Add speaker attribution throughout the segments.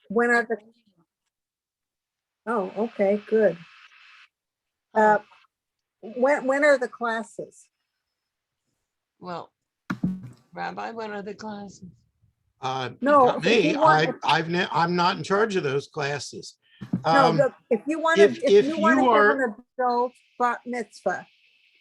Speaker 1: When are the? Oh, okay, good. When are the classes?
Speaker 2: Well, Rabbi, when are the classes?
Speaker 1: No,
Speaker 3: Not
Speaker 1: if
Speaker 3: me.
Speaker 1: you want-
Speaker 3: I'm not in charge of those classes.
Speaker 1: No, look, if you want to, if you want to
Speaker 3: are-
Speaker 1: give an adult bat mitzvah,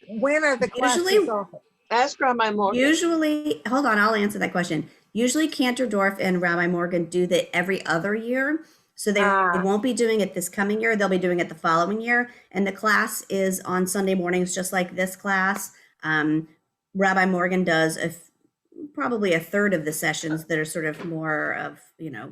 Speaker 1: when are the classes
Speaker 4: Usually-
Speaker 1: open?
Speaker 2: Ask Rabbi Morgan.
Speaker 4: Usually, hold on, I'll answer that question. Usually Canterdorf and Rabbi Morgan do that every other year. So they won't be doing it this coming year. They'll be doing it the following year. And the class is on Sunday mornings, just like this class. Rabbi Morgan does probably a third of the sessions that are sort of more of,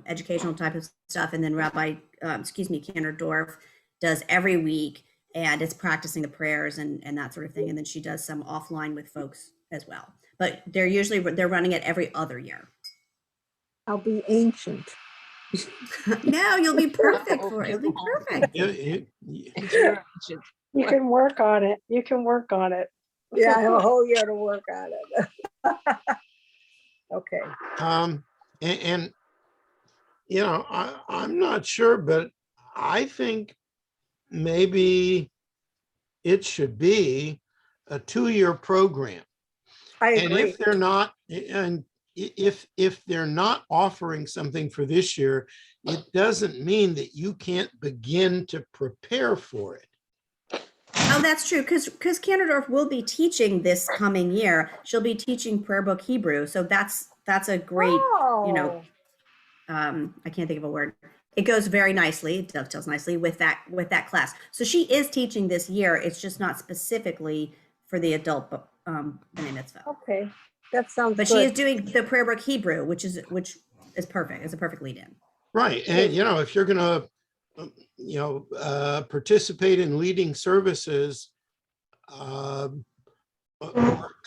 Speaker 4: educational type of stuff. And then Canterdorf does every week, and it's practicing the prayers and that sort of thing. And then she does some offline with folks as well. But they're running it every other year.
Speaker 1: I'll be ancient.
Speaker 4: No, you'll be perfect for it. You'll be perfect.
Speaker 5: You can work on it. You can work on it.
Speaker 1: Yeah, I have a whole year to work on it. Okay.
Speaker 3: And I'm not sure, but I think maybe it should be a 2-year program.
Speaker 1: I
Speaker 3: And
Speaker 1: agree.
Speaker 3: if they're not offering something for this year, it doesn't mean that you can't begin to prepare for it.
Speaker 4: Oh, that's true. Because Canterdorf will be teaching this coming year. She'll be teaching prayer book Hebrew. So that's a great, I can't think of a word. It goes very nicely. It dovetails nicely with that class. So she is teaching this year. It's just not specifically for the adult B'nai Mitzvah.
Speaker 1: Okay, that sounds
Speaker 4: But
Speaker 1: good.
Speaker 4: she is doing the prayer book Hebrew, which is perfect. It's a perfect lead in.
Speaker 3: Right. And, if you're going to, participate in leading services, or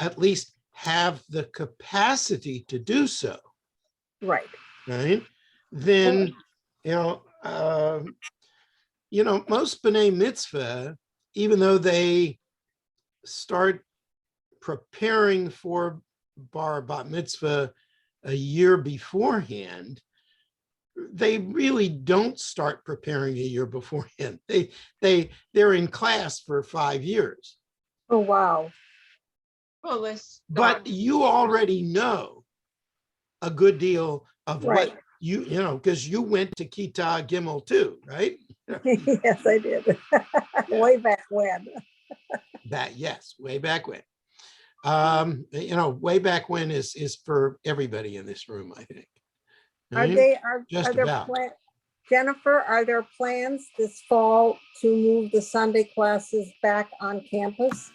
Speaker 3: at least have the capacity to do so.
Speaker 1: Right.
Speaker 3: Right. Then, most B'nai Mitzvah, even though they start preparing for bat mitzvah a year beforehand, they really don't start preparing a year beforehand. They're in class for 5 years.
Speaker 1: Oh, wow.
Speaker 2: Well,
Speaker 3: but you already know a good deal of what because you went to Kita Gimel too, right?
Speaker 1: Yes, I did. Way back when.
Speaker 3: Way back when. Way back when is for everybody in this room, I think.
Speaker 1: Jennifer, are there plans this fall to move the Sunday classes back on campus?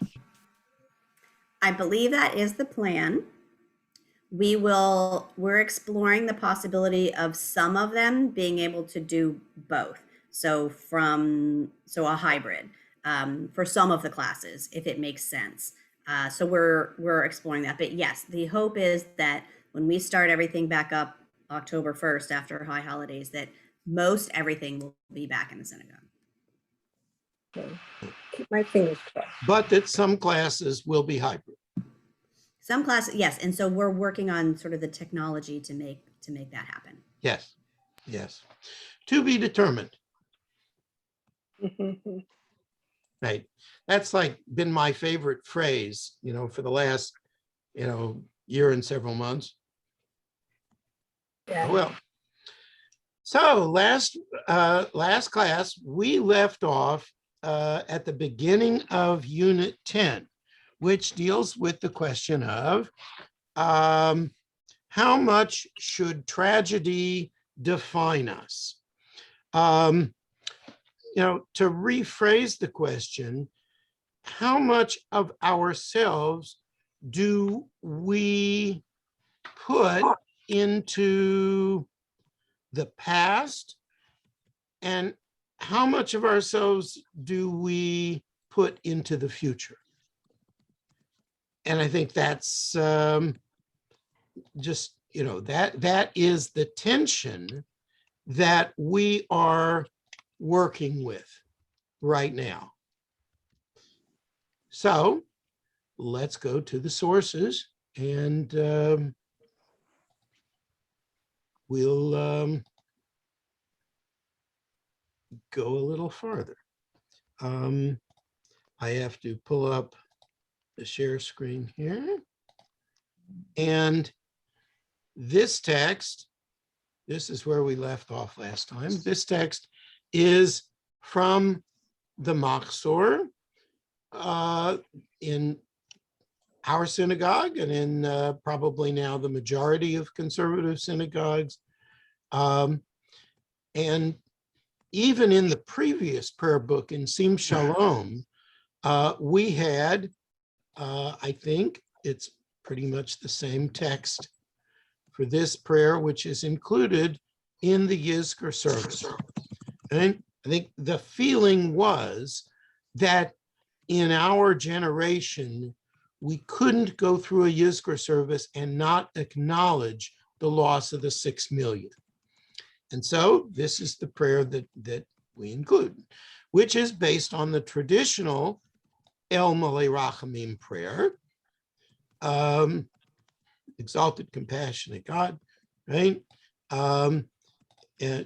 Speaker 4: I believe that is the plan. We're exploring the possibility of some of them being able to do both. So a hybrid for some of the classes, if it makes sense. So we're exploring that. But yes, the hope is that when we start everything back up October 1st after high holidays, that most everything will be back in the synagogue.
Speaker 1: Okay. Keep my fingers crossed.
Speaker 3: But that some classes will be hybrid.
Speaker 4: Some classes, yes. And so we're working on sort of the technology to make that happen.
Speaker 3: Yes. To be determined. Right. That's been my favorite phrase, for the last, year and several months.
Speaker 1: Yeah.
Speaker 3: Well, so last class, we left off at the beginning of Unit 10, which deals with the question of how much should tragedy define us? To rephrase the question, how much of ourselves do we put into the past, and how much of ourselves do we put into the future? And I think that's just, that is the tension that we are working with right now. So let's go to the sources, and we'll go a little farther. I have to pull up the share screen here. And this text, this is where we left off last time. This text is from the Machzor in our synagogue and in probably now the majority of conservative synagogues. And even in the previous prayer book in Sim Shalom, we had, I think it's pretty much the same text for this prayer, which is included in the Yizkor service. And I think the feeling was that in our generation, we couldn't go through a Yizkor service and not acknowledge the loss of the 6 million. And so this is the prayer that we include, which is based on the traditional El Malei Rachamim prayer, exalted, compassionate God, right? And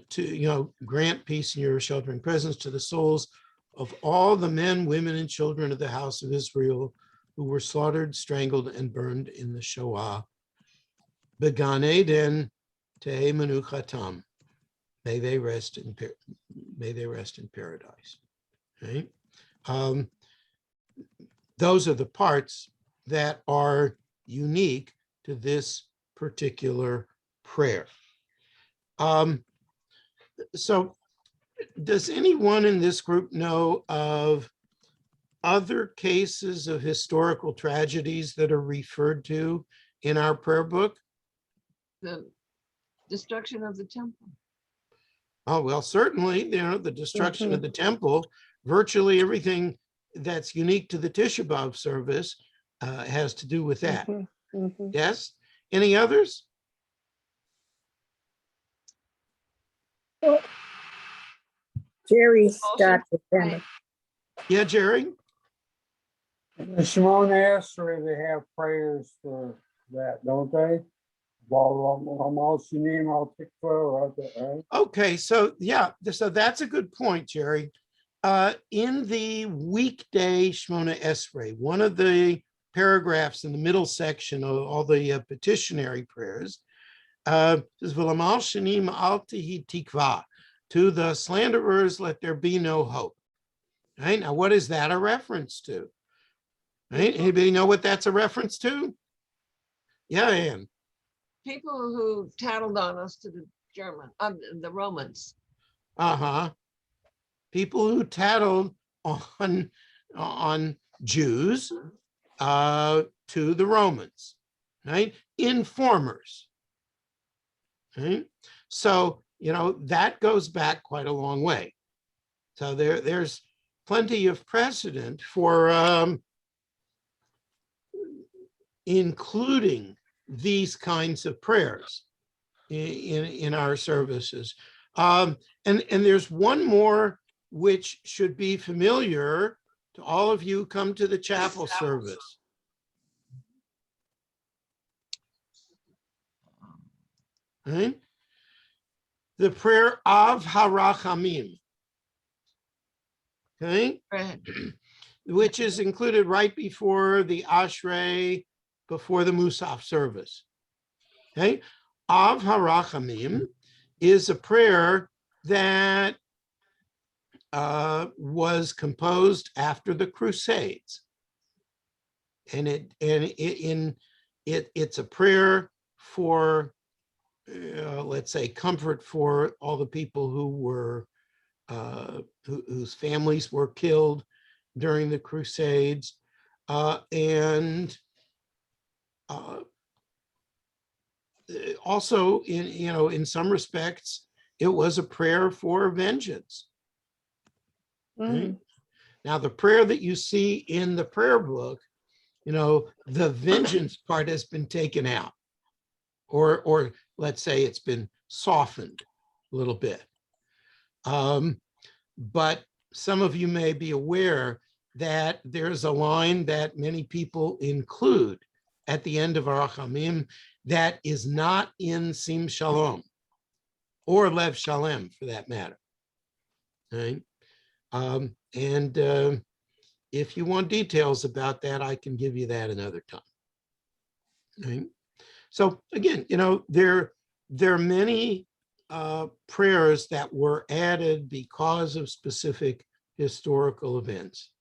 Speaker 3: to, grant peace in your sheltering presence to the souls of all the men, women, and children of the house of Israel who were slaughtered, strangled, and burned in the Shoah. Began Eden Tehei Menuchatam. May they rest in paradise. Right? Those are the parts that are unique to this particular prayer. So does anyone in this group know of other cases of historical tragedies that are referred to in our prayer book?
Speaker 2: The destruction of the temple.
Speaker 3: Oh, well, certainly, the destruction of the temple, virtually everything that's unique to the Tisha B'Av service has to do with that. Yes? Any others?
Speaker 1: Jerry's got the pen.
Speaker 3: Yeah, Jerry?
Speaker 6: The Shimon Esrei, they have prayers for that, don't they? Right?
Speaker 3: Okay, so yeah, so that's a good point, Jerry. In the weekday Shmona Esrei, one of the paragraphs in the middle section of all the petitionary prayers says, "V'lamal shanim al tihi tikva." To the slanderers, let there be no hope. Right? Now, what is that a reference to? Right? Anybody know what that's a reference to? Yeah, Ann.
Speaker 2: People who tattled on us to the Romans.
Speaker 3: People who tattled on Jews to the Romans, right? Informers, right? So, that goes back quite a long way. So there's plenty of precedent for including these kinds of prayers in our services. And there's one more which should be familiar to all of you who come to the chapel service. Right? The prayer of Harachamim. Okay?
Speaker 2: Right.
Speaker 3: Which is included right before the Ashrei, before the Musaf service. Okay? Av Harachamim is a prayer that was composed after the Crusades. And it's a prayer for, let's say, comfort for all the people who were, whose families were killed during the Crusades. Also, in some respects, it was a prayer for vengeance. Right? Now, the prayer that you see in the prayer book, the vengeance part has been taken out, or let's say it's been softened a little bit. But some of you may be aware that there's a line that many people include at the end of Arachamim that is not in Sim Shalom or Lev Shalem, for that matter. Right? And if you want details about that, I can give you that another time. Right? So again, there are many prayers that were added because of specific historical events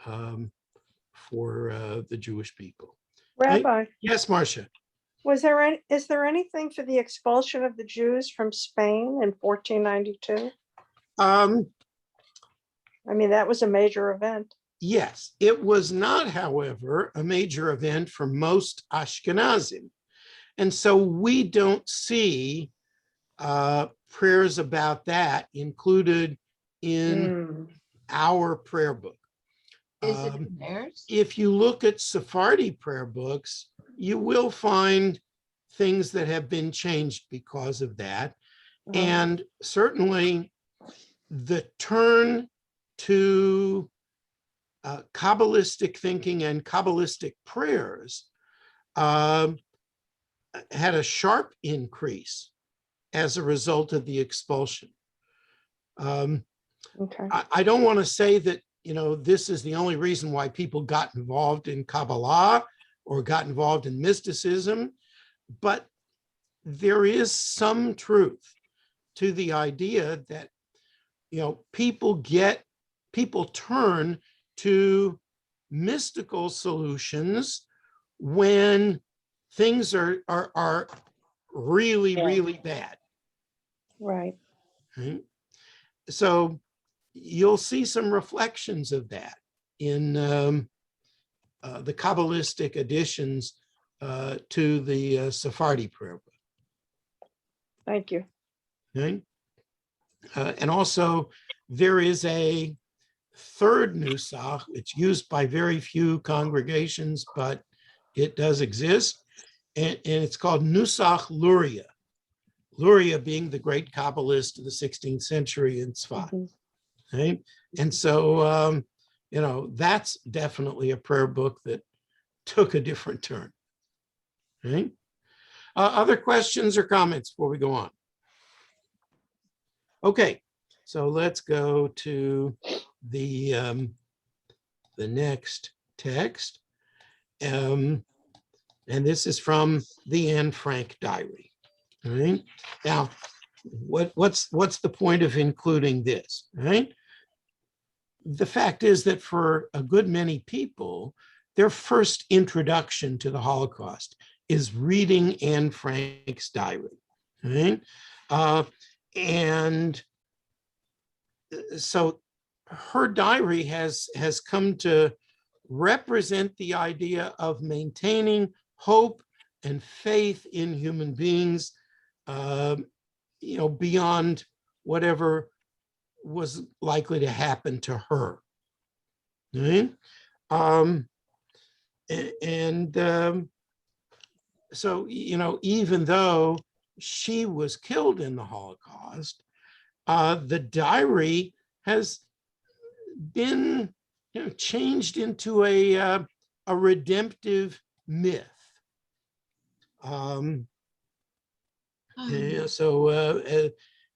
Speaker 3: for the Jewish people.
Speaker 5: Rabbi,
Speaker 3: Yes, Marcia.
Speaker 5: is there anything for the expulsion of the Jews from Spain in 1492? I mean, that was a major event.
Speaker 3: Yes, it was not, however, a major event for most Ashkenazim. And so we don't see prayers about that included in our prayer book.
Speaker 2: Is it in theirs?
Speaker 3: If you look at Sephardi prayer books, you will find things that have been changed because of that. And certainly the turn to Kabbalistic thinking and Kabbalistic prayers had a sharp increase as a result of the expulsion.
Speaker 5: Okay.
Speaker 3: I don't want to say that, this is the only reason why people got involved in Kabbalah or got involved in mysticism, but there is some truth to the idea that, people turn to mystical solutions when things are really, really bad.
Speaker 5: Right.
Speaker 3: Right? So you'll see some reflections of that in the Kabbalistic additions to the Sephardi prayer book.
Speaker 5: Thank you.
Speaker 3: Okay? And also, there is a third nusach. It's used by very few congregations, but it does exist. And it's called Nusach Luria. Luria being the great Kabbalist of the 16th century in Tzfat. Right? And so, that's definitely a prayer book that took a different turn. Right? Other questions or comments before we go on? Okay, so let's go to the next text. And this is from the Anne Frank diary. All right. Now, what's the point of including this? Right. The fact is that for a good many people, their first introduction to the Holocaust is reading Anne Frank's diary. Right. And so her diary has come to represent the idea of maintaining hope and faith in human beings, beyond whatever was likely to happen to her. Right? So, even though she was killed in the Holocaust, the diary has been changed into a redemptive myth. So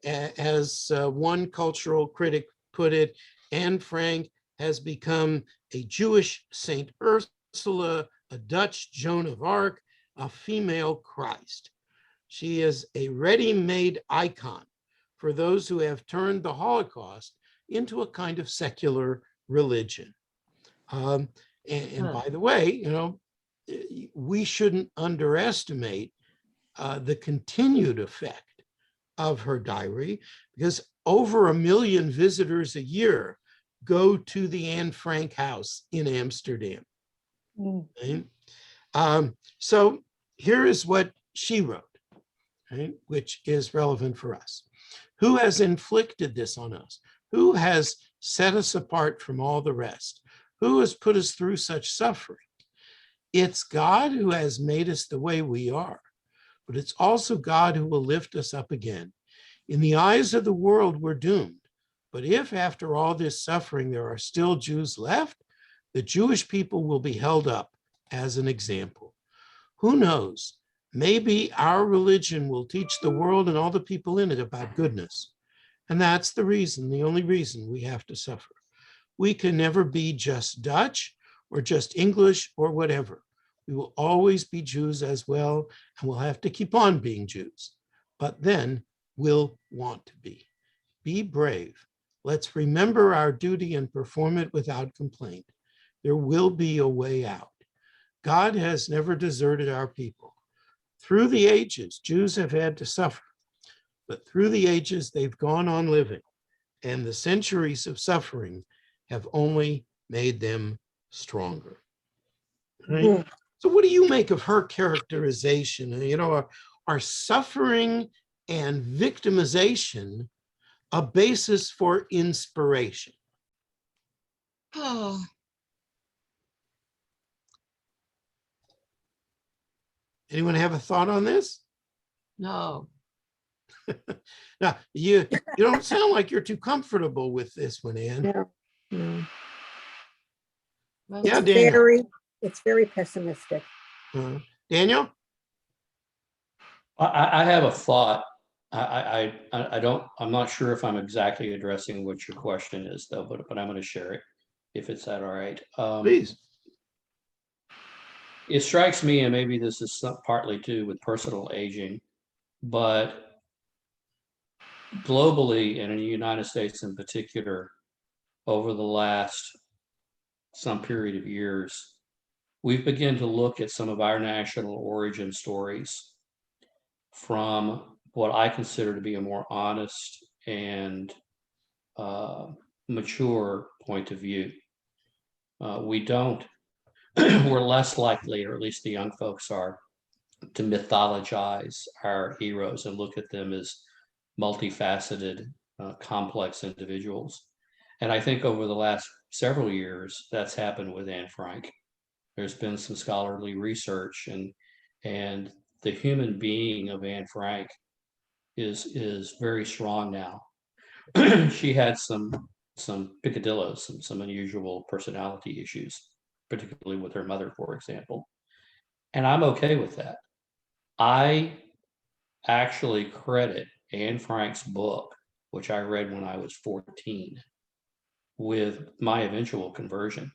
Speaker 3: as one cultural critic put it, Anne Frank has become a Jewish Saint Ursula, a Dutch Joan of Arc, a female Christ. She is a ready-made icon for those who have turned the Holocaust into a kind of secular religion. And by the way, we shouldn't underestimate the continued effect of her diary, because over 1 million visitors a year go to the Anne Frank house in Amsterdam. Right? So here is what she wrote, right, which is relevant for us. Who has inflicted this on us? Who has set us apart from all the rest? Who has put us through such suffering? It's God who has made us the way we are, but it's also God who will lift us up again. In the eyes of the world, we're doomed. But if after all this suffering, there are still Jews left, the Jewish people will be held up as an example. Who knows? Maybe our religion will teach the world and all the people in it about goodness. And that's the reason, the only reason we have to suffer. We can never be just Dutch or just English or whatever. We will always be Jews as well, and we'll have to keep on being Jews. But then we'll want to be. Be brave. Let's remember our duty and perform it without complaint. There will be a way out. God has never deserted our people. Through the ages, Jews have had to suffer, but through the ages, they've gone on living, and the centuries of suffering have only made them stronger. Right? So what do you make of her characterization? You know, are suffering and victimization a basis for inspiration?
Speaker 2: Oh,
Speaker 3: Anyone have a thought on this?
Speaker 2: no.
Speaker 3: Now, you don't sound like you're too comfortable with this one, Ann.
Speaker 1: No, no.
Speaker 2: Well,
Speaker 3: Yeah, Daniel.
Speaker 1: It's very pessimistic.
Speaker 3: Daniel?
Speaker 7: I have a thought. I'm not sure if I'm exactly addressing what your question is though, but I'm going to share it if it's that all right.
Speaker 3: Please.
Speaker 7: It strikes me, and maybe this is partly too with personal aging, but globally and in the United States in particular, over the last some period of years, we've begun to look at some of our national origin stories from what I consider to be a more honest and mature point of view. We don't, we're less likely, or at least the young folks are, to mythologize our heroes and look at them as multifaceted, complex individuals. And I think over the last several years, that's happened with Anne Frank. There's been some scholarly research, and the human being of Anne Frank is very strong now. She had some picadillos, some unusual personality issues, particularly with her mother, for example. And I'm okay with that. I actually credit Anne Frank's book, which I read when I was 14, with my eventual conversion.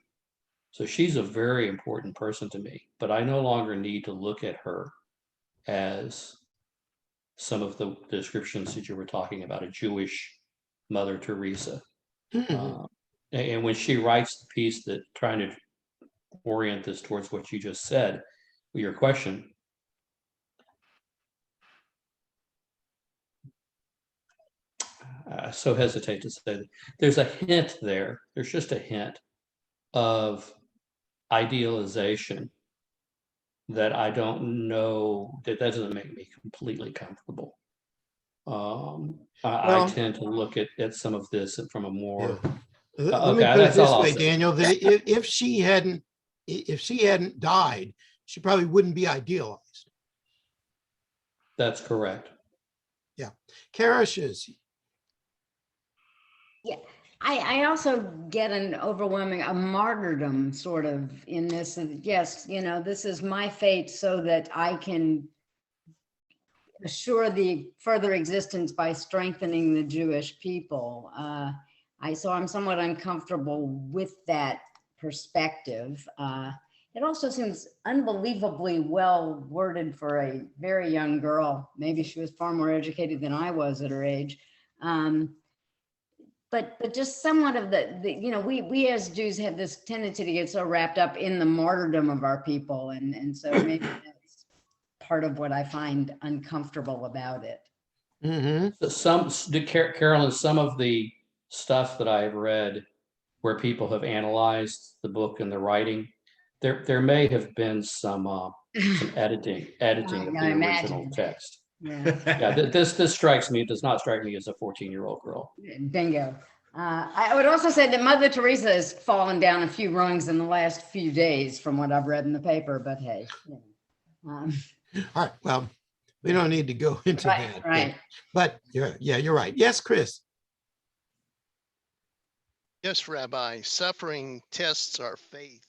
Speaker 7: So she's a very important person to me, but I no longer need to look at her as some of the descriptions that you were talking about, a Jewish Mother Teresa. And when she writes the piece that trying to orient this towards what you just said, your question, I so hesitate to say that there's a hint there. There's just a hint of idealization that I don't know, that doesn't make me completely comfortable. I tend to look at some of this from a more,
Speaker 3: Let me put it this way, Daniel, that if she hadn't died, she probably wouldn't be idealized.
Speaker 7: That's correct.
Speaker 3: Yeah. Karish.
Speaker 8: Yeah, I also get an overwhelming, a martyrdom sort of in this. Yes, you know, this is my fate so that I can assure the further existence by strengthening the Jewish people. So I'm somewhat uncomfortable with that perspective. It also seems unbelievably well worded for a very young girl. Maybe she was far more educated than I was at her age. But just somewhat of the you know, we as Jews have this tendency to get so wrapped up in the martyrdom of our people. And so maybe that's part of what I find uncomfortable about it.
Speaker 7: So Carolyn, some of the stuff that I've read where people have analyzed the book and the writing, there may have been some editing of the original text. Yeah, this strikes me. It does not strike me as a 14-year-old girl.
Speaker 8: Bingo. I would also say that Mother Teresa has fallen down a few rungs in the last few days from what I've read in the paper, but hey.
Speaker 3: All right, well, we don't need to go into that.
Speaker 8: Right.
Speaker 3: But you're right. Yes, Chris.
Speaker 9: Yes, Rabbi, suffering tests our faith,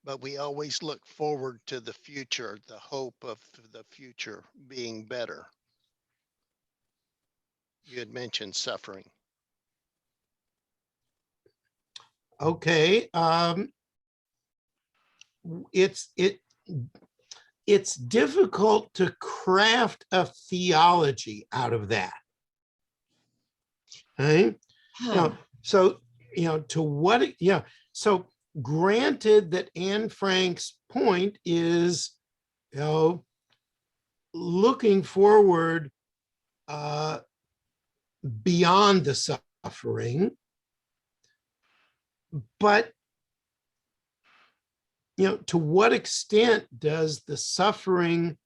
Speaker 9: but we always look forward to the future, the hope of the future being better. You had mentioned suffering.
Speaker 3: Okay, it's difficult to craft a theology out of that. Right? So, to what, so granted that Anne Frank's point is, looking forward beyond the suffering, but to what extent does the suffering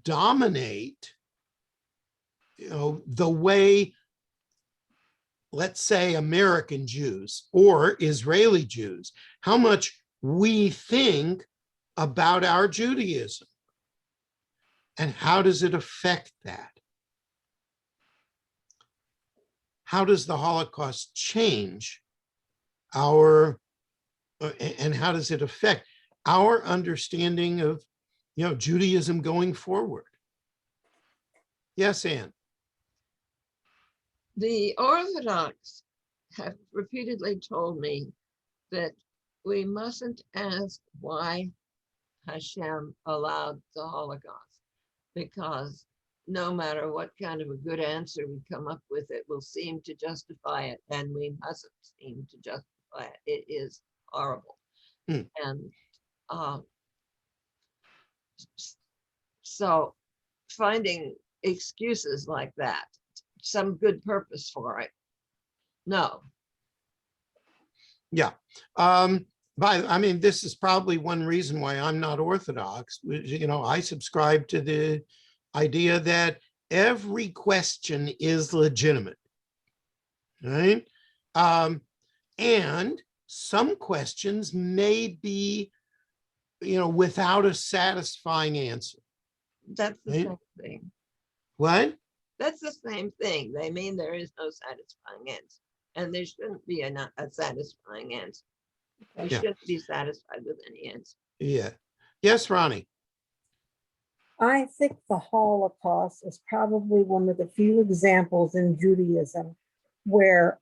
Speaker 3: dominate the way, let's say, American Jews or Israeli Jews, how much we think about our Judaism, and how does it affect that? How does the Holocaust change our, and how does it affect our understanding of, Judaism going forward? Yes, Anne.
Speaker 2: The Orthodox have repeatedly told me that we mustn't ask why Hashem allowed the Holocaust, because no matter what kind of a good answer we come up with, it will seem to justify it, and we mustn't seem to justify it. It is horrible. And so finding excuses like that, some good purpose for it, no.
Speaker 3: Yeah. But I mean, this is probably one reason why I'm not Orthodox. I subscribe to the idea that every question is legitimate, right? And some questions may be, without a satisfying answer.
Speaker 2: That's the
Speaker 3: Right?
Speaker 2: same thing.
Speaker 3: What?
Speaker 2: That's the same thing. They mean there is no satisfying answer, and there shouldn't be a satisfying answer. We shouldn't be satisfied with any answer.
Speaker 3: Yeah. Yes, Ronnie.
Speaker 1: I think the Holocaust is probably one of the few examples in Judaism where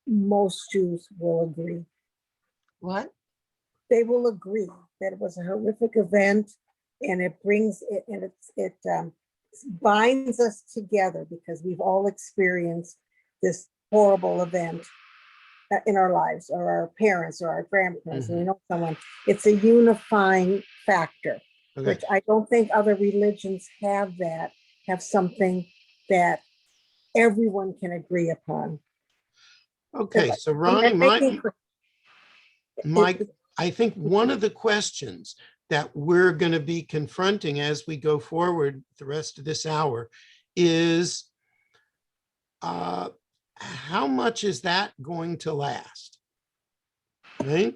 Speaker 1: most Jews will agree.
Speaker 2: What?
Speaker 1: They will agree that it was a horrific event, and it brings it, and it binds us together because we've all experienced this horrible event in our lives, or our parents or our grandparents, and we know someone. It's a unifying factor, which I don't think other religions have something that everyone can agree upon.
Speaker 3: Okay, so Ronnie, I think one of the questions that we're going to be confronting as we go forward the rest of this hour is how much is that going to last? Right?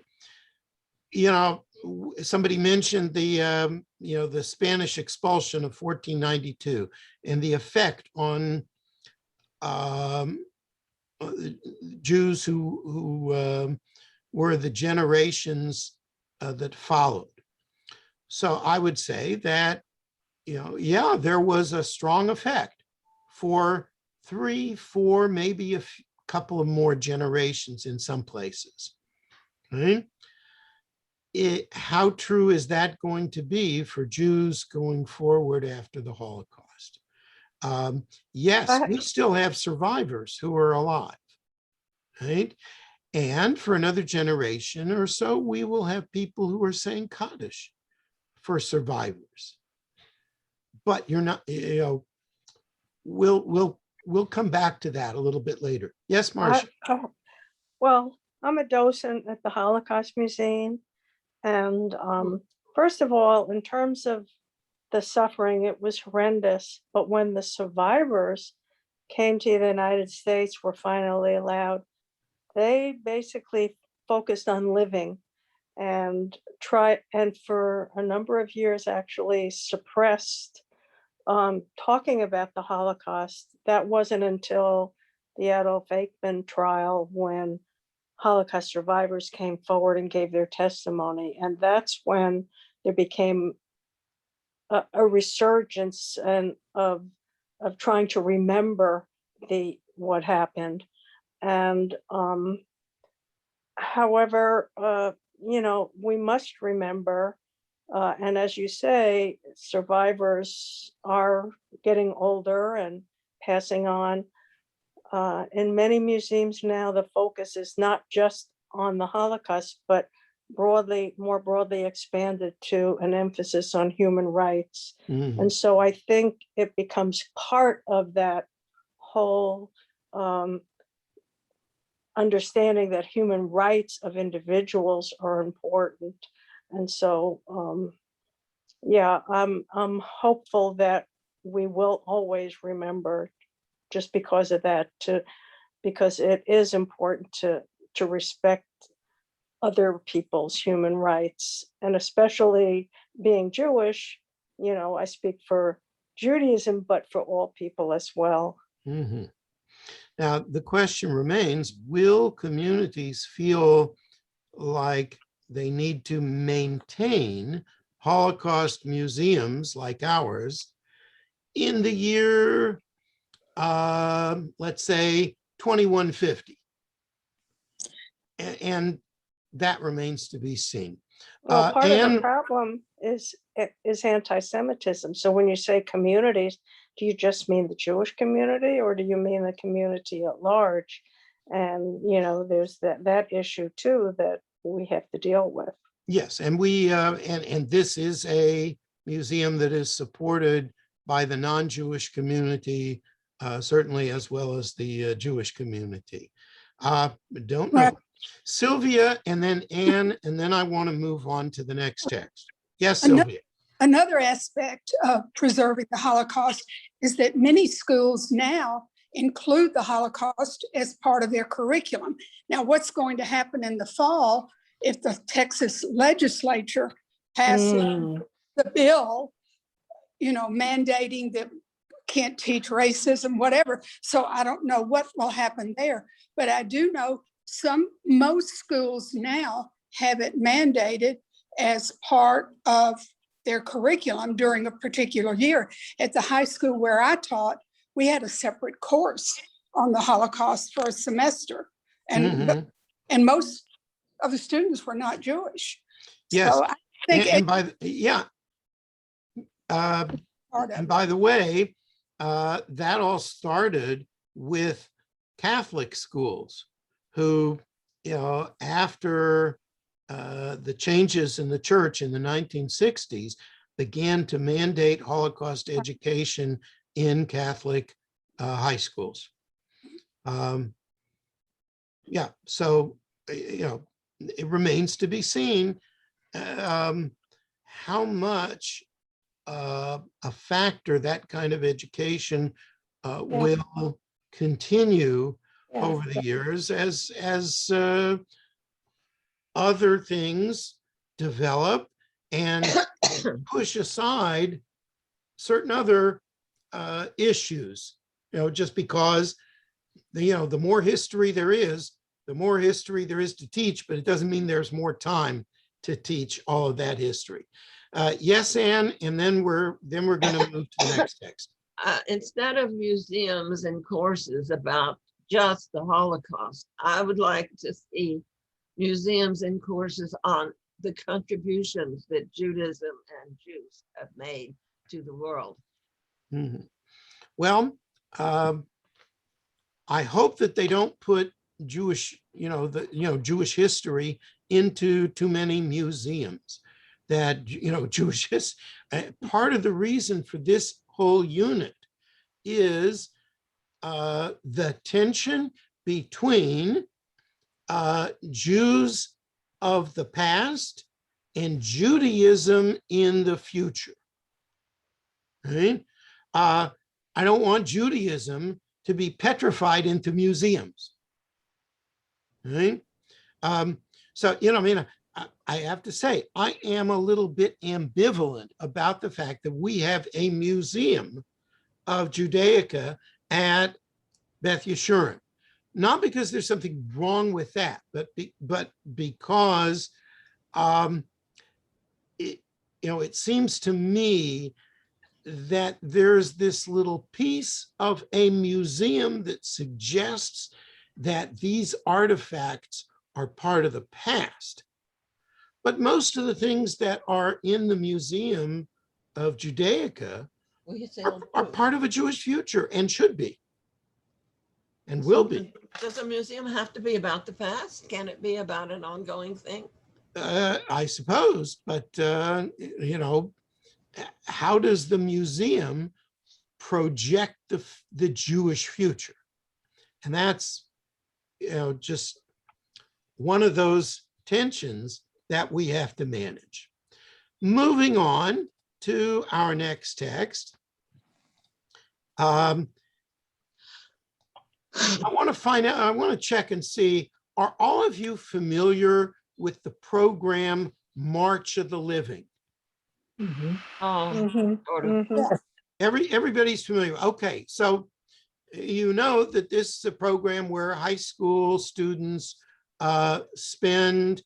Speaker 3: Somebody mentioned the Spanish expulsion of 1492 and the effect on Jews who were the generations that followed. So I would say that, there was a strong effect for 3, 4, maybe a couple of more generations in some places. Right? How true is that going to be for Jews going forward after the Holocaust? Yes, we still have survivors who are alive, right? And for another generation or so, we will have people who are saying Kaddish for survivors. But you're not, we'll come back to that a little bit later. Yes, Marcia.
Speaker 5: Well, I'm a docent at the Holocaust Museum. And first of all, in terms of the suffering, it was horrendous. But when the survivors came to the United States, were finally allowed, they basically focused on living and for a number of years actually suppressed talking about the Holocaust. That wasn't until the Adolf Eichmann trial when Holocaust survivors came forward and gave their testimony. And that's when there became a resurgence of trying to remember what happened. And However, we must remember, and as you say, survivors are getting older and passing on. In many museums now, the focus is not just on the Holocaust, but more broadly expanded to an emphasis on human rights.
Speaker 3: Mhm.
Speaker 5: And so I think it becomes part of that whole understanding that human rights of individuals are important. And so, I'm hopeful that we will always remember, just because of that, because it is important to respect other people's human rights, and especially being Jewish, I speak for Judaism, but for all people as well.
Speaker 3: Mhm. Now, the question remains, will communities feel like they need to maintain Holocaust museums like ours in the year, let's say, 2150? And that remains to be seen.
Speaker 5: Well, part of the
Speaker 3: and
Speaker 5: problem is anti-Semitism. So when you say communities, do you just mean the Jewish community, or do you mean the community at large? And there's that issue too that we have to deal with.
Speaker 3: yes, and we and this is a museum that is supported by the non-Jewish community, certainly, as well as the Jewish community. Don't know.
Speaker 10: Right.
Speaker 3: Sylvia, and then Anne, and then I want to move on to the next text. Yes,
Speaker 10: Ano-
Speaker 3: Sylvia.
Speaker 10: Another aspect of preserving the Holocaust is that many schools now include the Holocaust as part of their curriculum. Now, what's going to happen in the fall if the Texas legislature passes the bill, mandating that can't teach racism, whatever. So I don't know what will happen there, but I do know most schools now have it mandated as part of their curriculum during a particular year. At the high school where I taught, we had a separate course on the Holocaust for a semester, and most of the students were not Jewish.
Speaker 3: Yes,
Speaker 10: so I think
Speaker 3: and by the way, that all started with Catholic schools who, after the changes in the church in the 1960s, began to mandate Holocaust education in Catholic high schools. So, it remains to be seen how much a factor that kind of education will continue over the years as other things develop and push aside certain other issues, just because the more history there is, the more history there is to teach, but it doesn't mean there's more time to teach all of that history. Yes, Anne, and then we're going to move to the next text.
Speaker 2: Instead of museums and courses about just the Holocaust, I would like to see museums and courses on the contributions that Judaism and Jews have made to the world.
Speaker 3: Mm-hmm. Well, I hope that they don't put Jewish, Jewish history into too many museums. That, Jewish history, part of the reason for this whole unit is the tension between Jews of the past and Judaism in the future. Right? I don't want Judaism to be petrified into museums. Right? I have to say, I am a little bit ambivalent about the fact that we have a museum of Judaica at Beth Yeshurun. Not because there's something wrong with that, but because it seems to me that there's this little piece of a museum that suggests that these artifacts are part of the past. But most of the things that are in the Museum of Judaica
Speaker 2: Well, you say
Speaker 3: are,
Speaker 2: old
Speaker 3: are
Speaker 2: Jews.
Speaker 3: part of a Jewish future and should be and will be.
Speaker 2: Does a museum have to be about the past? Can it be about an ongoing thing?
Speaker 3: I suppose, but you know, how does the museum project the Jewish future? And that's, you know, just one of those tensions that we have to manage. Moving on to our next text. I want to check and see, are all of you familiar with the program March of the Living?
Speaker 1: Mhm.
Speaker 2: Oh,
Speaker 5: Mhm,
Speaker 2: sort of.
Speaker 5: mhm.
Speaker 1: Yes.
Speaker 3: Everybody's familiar. Okay, so you know that this is a program where high school students spend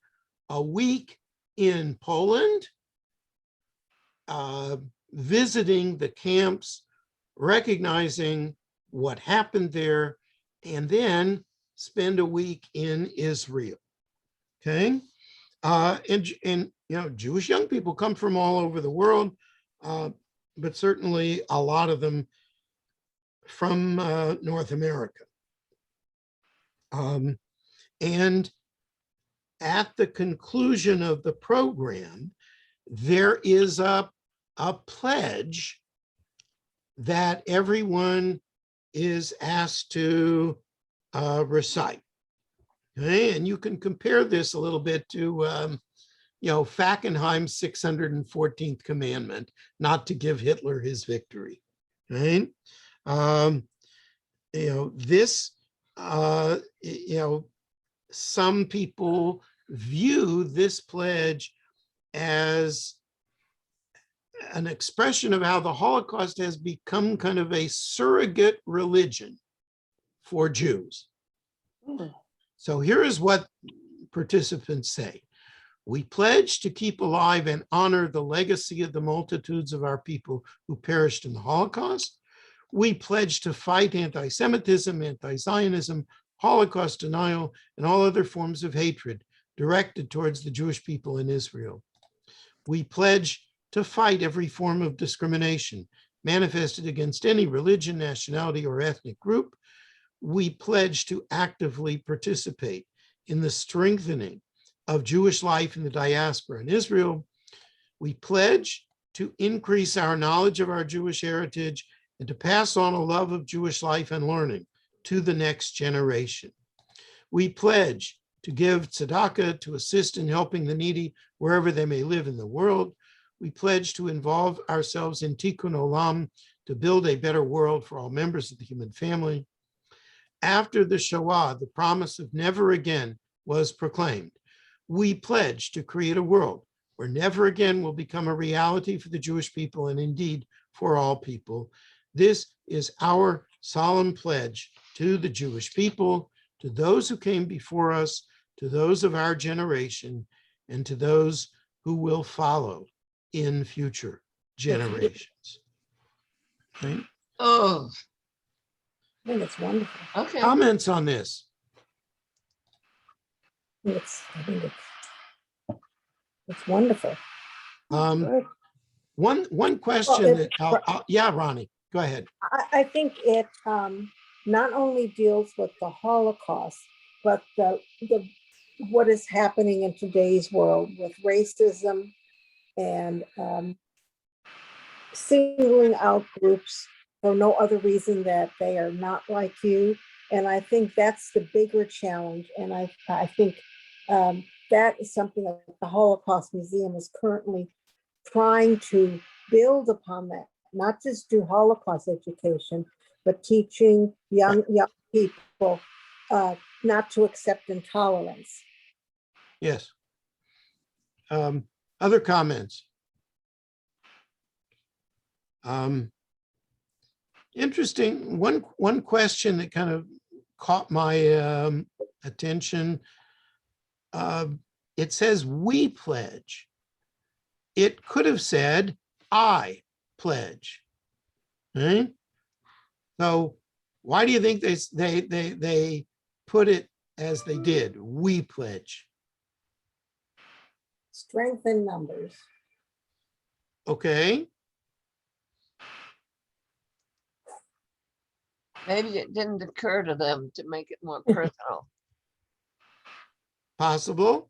Speaker 3: a week in Poland, visiting the camps, recognizing what happened there, and then spend a week in Israel. Okay, and you know, Jewish young people come from all over the world, but certainly a lot of them from North America. And at the conclusion of the program, there is a pledge that everyone is asked to recite. Okay? And you can compare this a little bit to, you know, Fackenheim's 614th commandment, not to give Hitler his victory. Right? You know, this, you know, some people view this pledge as an expression of how the Holocaust has become kind of a surrogate religion for Jews. So here is what participants say. We pledge to keep alive and honor the legacy of the multitudes of our people who perished in the Holocaust. We pledge to fight anti-Semitism, anti-Zionism, Holocaust denial, and all other forms of hatred directed towards the Jewish people in Israel. We pledge to fight every form of discrimination manifested against any religion, nationality, or ethnic group. We pledge to actively participate in the strengthening of Jewish life in the diaspora in Israel. We pledge to increase our knowledge of our Jewish heritage and to pass on a love of Jewish life and learning to the next generation. We pledge to give tzedakah, to assist in helping the needy wherever they may live in the world. We pledge to involve ourselves in tikkun olam, to build a better world for all members of the human family. After the Shoah, the promise of never again was proclaimed. We pledge to create a world where never again will become a reality for the Jewish people and indeed for all people. This is our solemn pledge to the Jewish people, to those who came before us, to those of our generation, and to those who will follow in future generations. Okay.
Speaker 2: Oh,
Speaker 1: I think it's wonderful.
Speaker 2: okay.
Speaker 3: Comments on this?
Speaker 1: I think it's wonderful.
Speaker 5: Good.
Speaker 3: One question
Speaker 1: it-
Speaker 3: that, yeah, Ronnie, go ahead.
Speaker 1: I think it not only deals with the Holocaust, but the what is happening in today's world with racism and singling out groups for no other reason that they are not like you. And I think that's the bigger challenge. And I think that is something that the Holocaust Museum is currently trying to build upon, that, not just do Holocaust education, but teaching young people not to accept intolerance.
Speaker 3: Yes. Other comments? Interesting. One question that kind of caught my attention. It says we pledge. It could have said I pledge. Right? So why do you think they put it as they did. We pledge.
Speaker 1: Strength in numbers.
Speaker 3: Okay,
Speaker 2: Maybe it didn't occur to them to make it more personal.
Speaker 3: possible.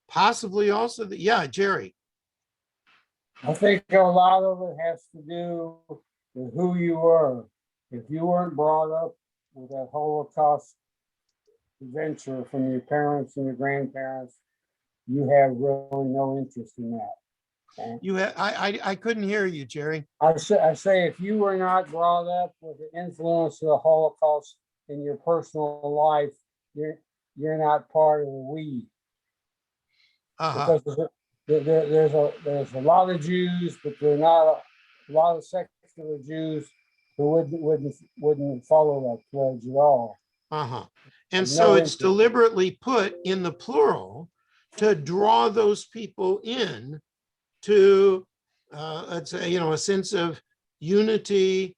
Speaker 3: Possibly also that, yeah, Jerry.
Speaker 6: I think a lot of it has to do with who you were. If you weren't brought up with that Holocaust adventure from your parents and your grandparents, you have really no interest in that. Okay?
Speaker 3: You had, I couldn't hear you, Jerry.
Speaker 6: I say if you were not brought up with the influence of the Holocaust in your personal life, you're not part of the we.
Speaker 3: Uh-huh.
Speaker 6: Because there's a lot of Jews, but there are not a lot of secular Jews who wouldn't follow that pledge at all.
Speaker 3: Uh-huh. And
Speaker 6: Have
Speaker 3: so
Speaker 6: no
Speaker 3: it's
Speaker 6: interest.
Speaker 3: deliberately put in the plural to draw those people in to, let's say, you know, a sense of unity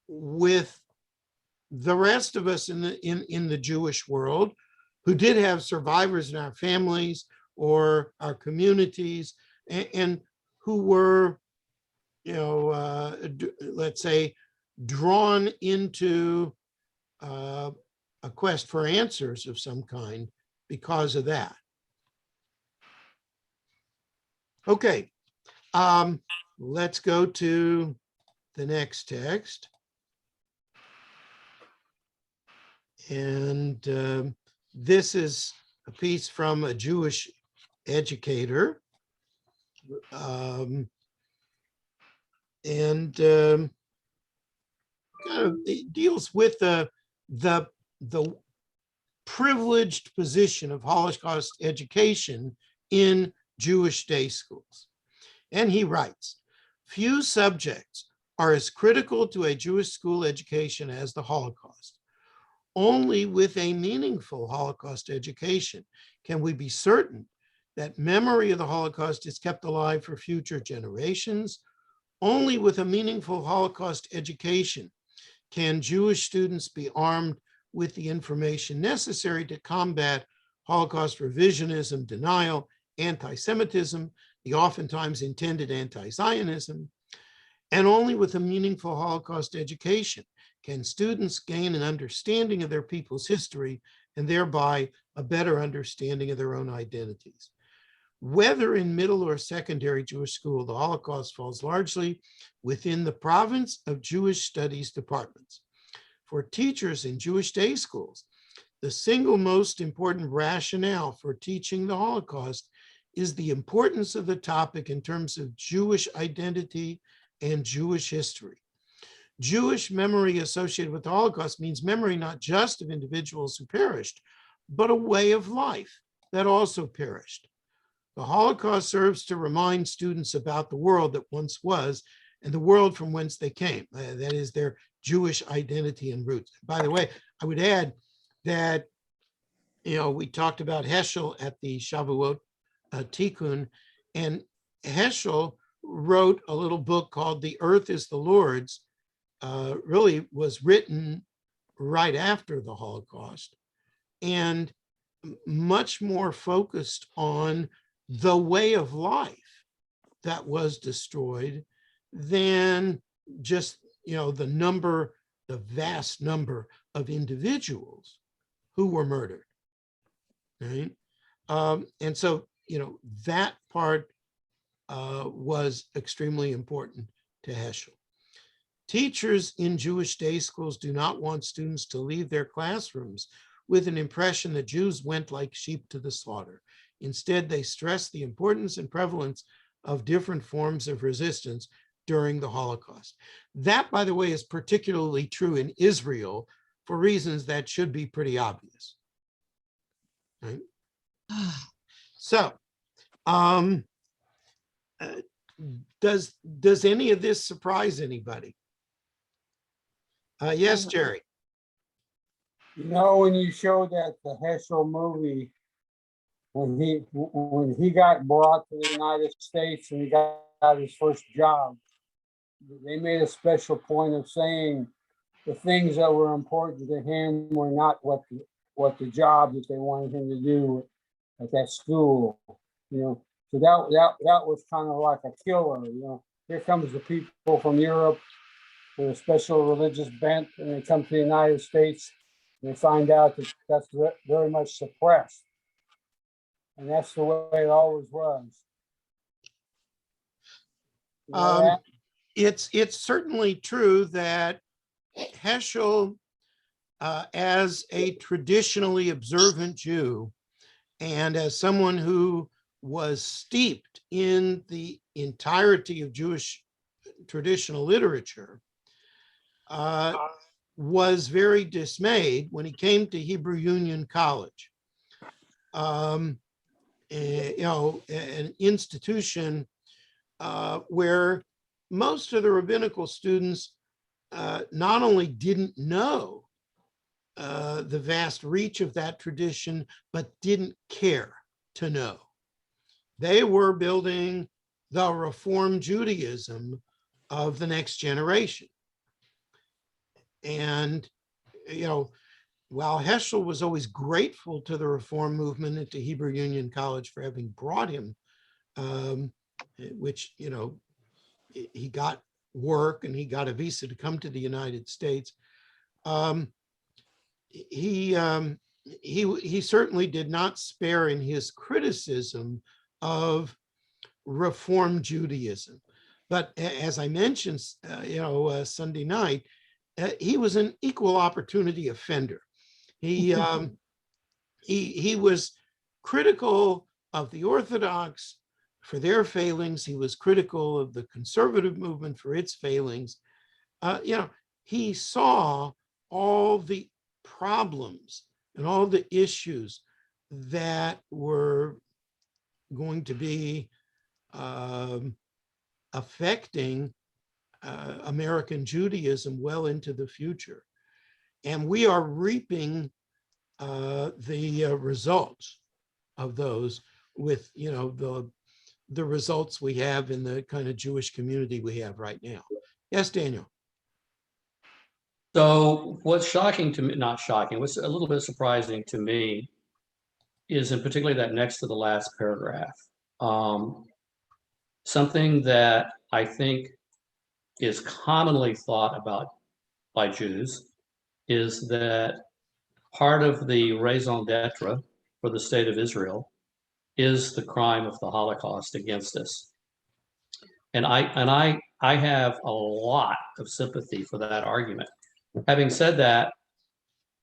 Speaker 3: with the rest of us in the Jewish world who did have survivors in our families or our communities and who were, you know, let's say, drawn into a quest for answers of some kind because of that. Okay, let's go to the next text. And this is a piece from a Jewish educator. Kind of it deals with the privileged position of Holocaust education in Jewish day schools. And he writes, few subjects are as critical to a Jewish school education as the Holocaust. Only with a meaningful Holocaust education can we be certain that memory of the Holocaust is kept alive for future generations. Only with a meaningful Holocaust education can Jewish students be armed with the information necessary to combat Holocaust revisionism, denial, anti-Semitism, the oftentimes intended anti-Zionism. And only with a meaningful Holocaust education can students gain an understanding of their people's history and thereby a better understanding of their own identities. Whether in middle or secondary Jewish school, the Holocaust falls largely within the province of Jewish studies departments. For teachers in Jewish day schools, the single most important rationale for teaching the Holocaust is the importance of the topic in terms of Jewish identity and Jewish history. Jewish memory associated with the Holocaust means memory not just of individuals who perished, but a way of life that also perished. The Holocaust serves to remind students about the world that once was and the world from whence they came. That is their Jewish identity and roots. By the way, I would add that, you know, we talked about Heschel at the Shavuot Tikkun, and Heschel wrote a little book called The Earth is the Lord's, really was written right after the Holocaust and much more focused on the way of life that was destroyed than just, you know, the vast number of individuals who were murdered, right? And so, you know, that part was extremely important to Heschel. Teachers in Jewish day schools do not want students to leave their classrooms with an impression that Jews went like sheep to the slaughter. Instead, they stress the importance and prevalence of different forms of resistance during the Holocaust. That, by the way, is particularly true in Israel for reasons that should be pretty obvious. Right? So, does any of this surprise anybody? Yes, Jerry.
Speaker 6: You know, when you showed that the Heschel movie, when he got brought to the United States and he got his first job, they made a special point of saying the things that were important to him were not what the job that they wanted him to do at that school, you know. So that was kind of like a killer, you know. Here comes the people from Europe with a special religious bent, and they come to the United States, and they find out that that's very much suppressed. And that's the way it always was. You know that?
Speaker 3: It's certainly true that Heschel, as a traditionally observant Jew, and as someone who was steeped in the entirety of Jewish traditional literature, was very dismayed when he came to Hebrew Union College. You know, an institution where most of the rabbinical students not only didn't know the vast reach of that tradition, but didn't care to know. They were building the Reform Judaism of the next generation. And, you know, while Heschel was always grateful to the Reform movement and to Hebrew Union College for having brought him, which, you know, he got work and he got a visa to come to the United States. He certainly did not spare in his criticism of Reform Judaism. But as I mentioned, you know, Sunday night, he was an equal opportunity offender. He was critical of the Orthodox for their failings. He was critical of the conservative movement for its failings. You know, he saw all the problems and all the issues that were going to be affecting American Judaism well into the future. And we are reaping the results of those with, you know, the results we have in the kind of Jewish community we have right now. Yes, Daniel.
Speaker 7: So what's shocking to me, not shocking, what's a little bit surprising to me is in particular that next to the last paragraph. Something that I think is commonly thought about by Jews is that part of the raison d'etre for the state of Israel is the crime of the Holocaust against us. And I have a lot of sympathy for that argument. Having said that,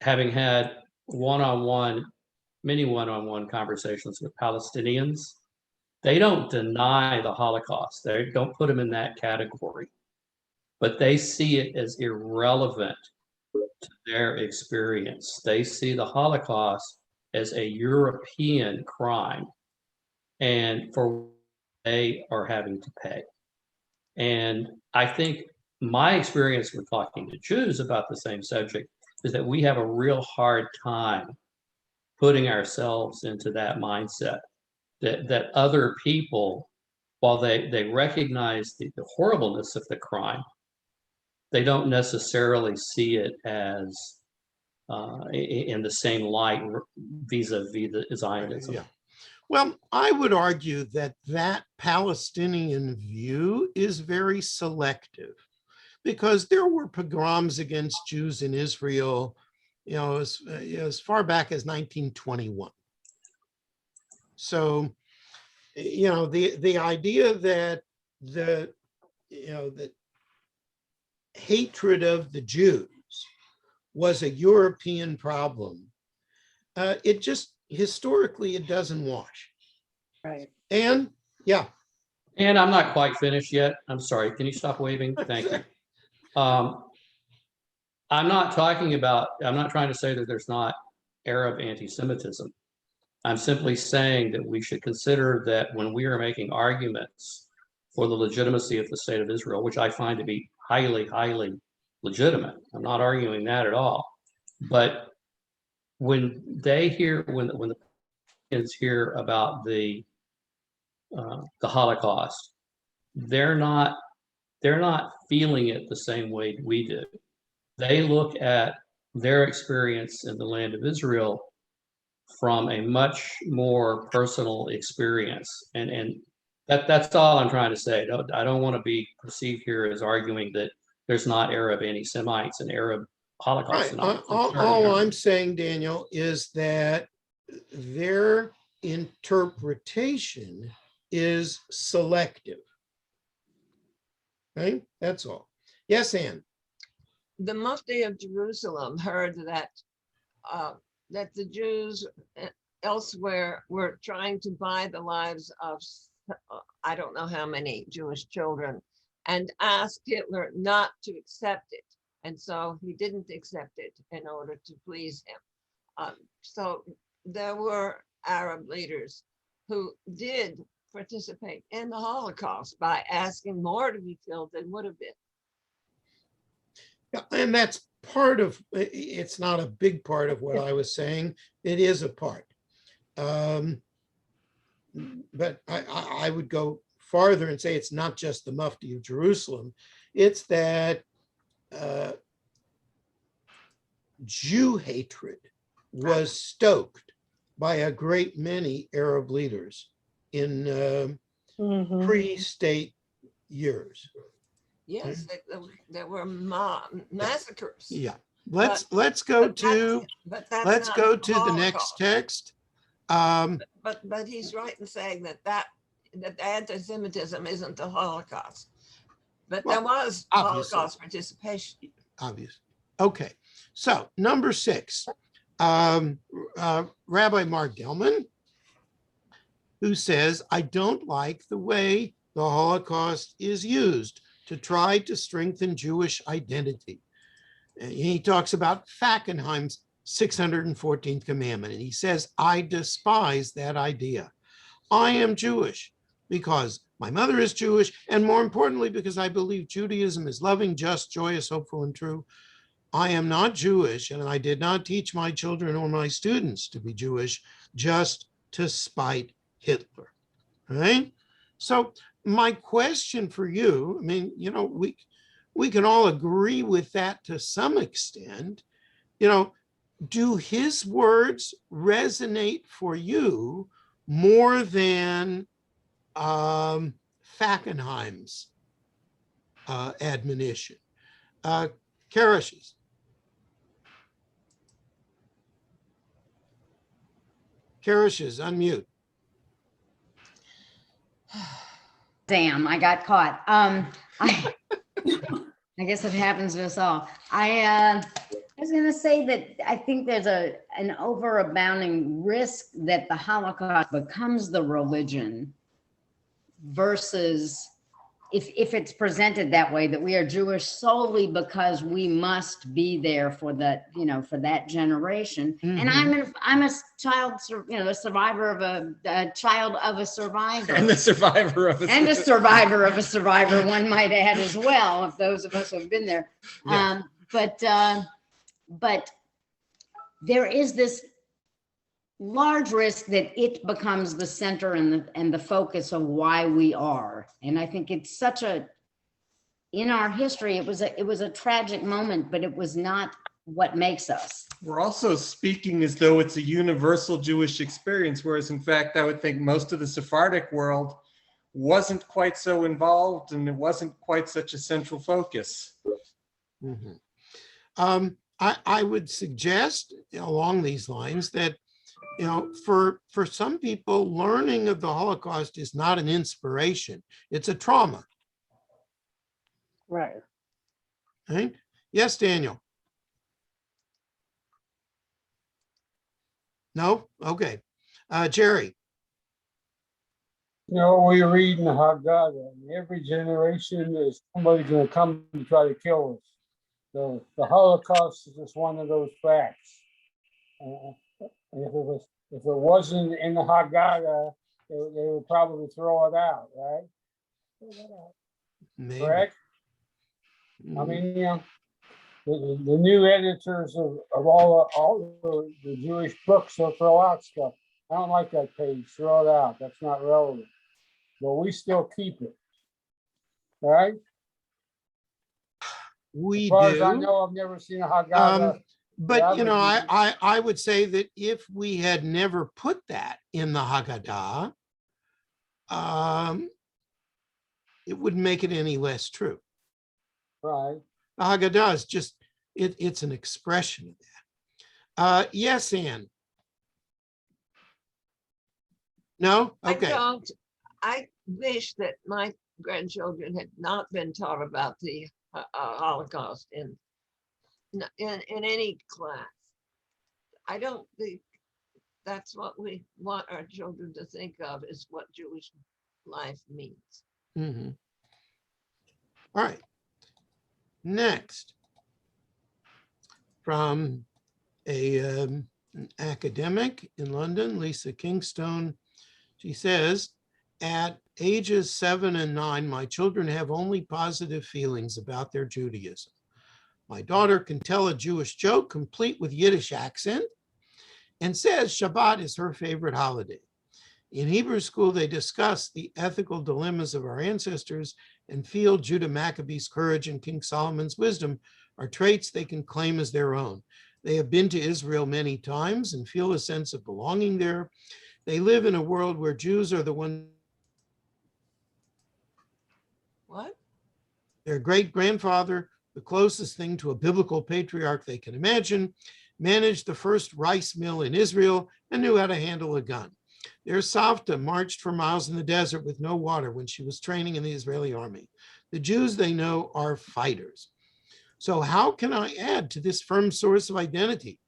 Speaker 7: having had many one-on-one conversations with Palestinians, they don't deny the Holocaust. They don't put them in that category, but they see it as irrelevant to their experience. They see the Holocaust as a European crime and for they are having to pay. And I think my experience with talking to Jews about the same subject is that we have a real hard time putting ourselves into that mindset, that other people, while they recognize the horribleness of the crime, they don't necessarily see it as in the same light vis-a-vis the Zionism.
Speaker 3: Yeah. Well, I would argue that Palestinian view is very selective, because there were pogroms against Jews in Israel, you know, as far back as 1921. So, you know, the idea that that hatred of the Jews was a European problem, it just historically it doesn't wash.
Speaker 5: Right.
Speaker 3: And yeah.
Speaker 7: And I'm not quite finished yet. I'm sorry. Can you stop waving? Thank you. I'm not trying to say that there's not Arab anti-Semitism. I'm simply saying that we should consider that when we are making arguments for the legitimacy of the state of Israel, which I find to be highly, highly legitimate. I'm not arguing that at all. But when they hear, when the kids hear about the Holocaust, they they're not feeling it the same way we do. They look at their experience in the land of Israel from a much more personal experience. And that's all I'm trying to say. I don't want to be perceived here as arguing that there's not Arab anti-Semites and Arab Holocaust.
Speaker 3: Right. All I'm saying, Daniel, is that their interpretation is selective. Right? That's all. Yes, Ann.
Speaker 2: The Mufti of Jerusalem heard that that the Jews elsewhere were trying to buy the lives of I don't know how many Jewish children, and asked Hitler not to accept it. And so he didn't accept it in order to please him. So there were Arab leaders who did participate in the Holocaust by asking more to be killed than would have been.
Speaker 3: Yeah, and that's part of, it's not a big part of what I was saying. It is a part. But I would go farther and say it's not just the Mufti of Jerusalem. It's that Jew hatred was stoked by a great many Arab leaders in pre-state years.
Speaker 2: Yes, there were massacres.
Speaker 3: Yeah. Let's go to the next text.
Speaker 2: But he's right in saying that anti-Semitism isn't the Holocaust. But there was Holocaust participation.
Speaker 3: Obvious. Okay. So number 6, Rabbi Mark Gelman, who says, I don't like the way the Holocaust is used to try to strengthen Jewish identity. And he talks about Fackenheim's 614th commandment, and he says, I despise that idea. I am Jewish because my mother is Jewish, and more importantly, because I believe Judaism is loving, just, joyous, hopeful, and true. I am not Jewish, and I did not teach my children or my students to be Jewish just to spite Hitler. All right? So my question for you, I mean, you know, we can all agree with that to some extent. You know, do his words resonate for you more than Fackenheim's admonition? Karashes. Karashes, unmute.
Speaker 8: Damn, I got caught. I guess it happens to us all. I was going to say that I think there's an overabounding risk that the Holocaust becomes the religion versus if it's presented that way, that we are Jewish solely because we must be there for that, you know, for that generation. And I'm a child, you know, a survivor of a child of a survivor.
Speaker 11: And the survivor of
Speaker 8: a survivor of a survivor, one might add as well, if those of us who have been there. Yeah. But there is this large risk that it becomes the center and the focus of why we are. And I think it's such in our history, it was a tragic moment, but it was not what makes us.
Speaker 11: We're also speaking as though it's a universal Jewish experience, whereas in fact, I would think most of the Sephardic world wasn't quite so involved and it wasn't quite such a central focus.
Speaker 3: I would suggest along these lines that, you know, for some people, learning of the Holocaust is not an inspiration. It's a trauma.
Speaker 5: Right.
Speaker 3: Right? Yes, Daniel. No? Okay. Jerry.
Speaker 6: You know, we read in the Haggadah, and every generation there's somebody going to come to try to kill us. So the Holocaust is just one of those facts. If it wasn't in the Haggadah, they would probably throw it out, right?
Speaker 3: Maybe.
Speaker 6: Correct? I mean, you know, the new editors of all the Jewish books will throw out stuff. I don't like that page. Throw it out. That's not relevant. But we still keep it, right?
Speaker 3: we
Speaker 6: As far as I
Speaker 3: do.
Speaker 6: know, I've never seen a Haggadah.
Speaker 3: But, you know,
Speaker 6: would be-
Speaker 3: I would say that if we had never put that in the Haggadah, it wouldn't make it any less true.
Speaker 6: Right.
Speaker 3: The Haggadah is just, it's an expression of that. Yes, Ann? No? Okay.
Speaker 2: I wish that my grandchildren had not been taught about the Holocaust in any class. I don't think that's what we want our children to think of is what Jewish life means.
Speaker 3: Mhm. All right. Next, from an academic in London, Lisa Kingstone, she says, at ages 7 and 9, my children have only positive feelings about their Judaism. My daughter can tell a Jewish joke complete with Yiddish accent and says Shabbat is her favorite holiday. In Hebrew school, they discuss the ethical dilemmas of our ancestors and feel Judah Maccabee's courage and King Solomon's wisdom are traits they can claim as their own. They have been to Israel many times and feel a sense of belonging there. They live in a world where Jews are the ones.
Speaker 2: What?
Speaker 3: Their great-grandfather, the closest thing to a biblical patriarch they can imagine, managed the first rice mill in Israel and knew how to handle a gun. Their Savta marched for miles in the desert with no water when she was training in the Israeli army. The Jews they know are fighters. So how can I add to this firm source of identity?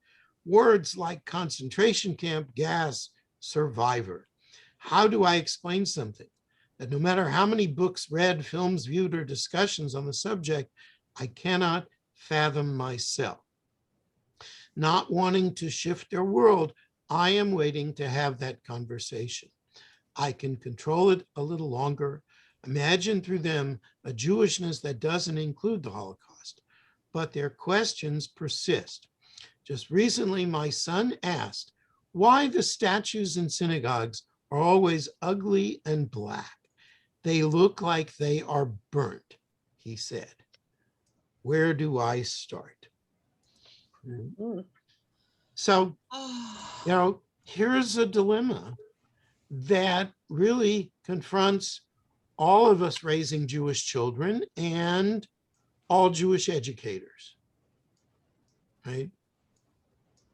Speaker 3: Words like concentration camp, gas, survivor. How do I explain something that no matter how many books read, films viewed, or discussions on the subject, I cannot fathom myself? Not wanting to shift their world, I am waiting to have that conversation. I can control it a little longer. Imagine through them a Jewishness that doesn't include the Holocaust, but their questions persist. Just recently, my son asked why the statues in synagogues are always ugly and black. They look like they are burnt, he said. Where do I start? So, you know, here's a dilemma that really confronts all of us raising Jewish children and all Jewish educators, right?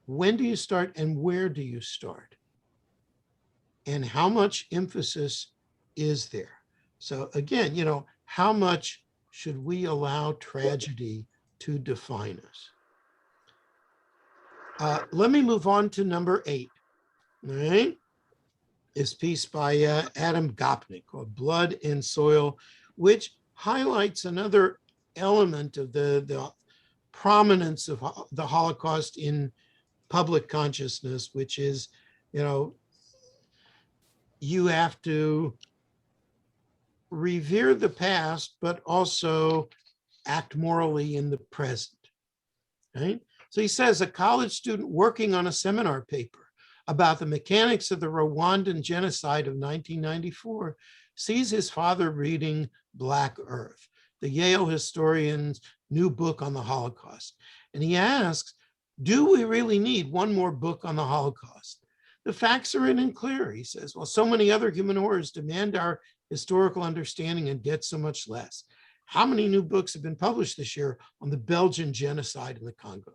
Speaker 3: When do you start and where do you start? And how much emphasis is there? So again, you know, how much should we allow tragedy to define us? Let me move on to number 8, all right? This piece by Adam Gopnik called Blood and Soil, which highlights another element of the prominence of the Holocaust in public consciousness, which is, you know, you have to revere the past, but also act morally in the present, right? So he says a college student working on a seminar paper about the mechanics of the Rwandan genocide of 1994 sees his father reading Black Earth, the Yale historian's new book on the Holocaust. And he asks, do we really need one more book on the Holocaust? The facts are in and clear, he says. Well, so many other human horrors demand our historical understanding and get so much less. How many new books have been published this year on the Belgian genocide in the Congo?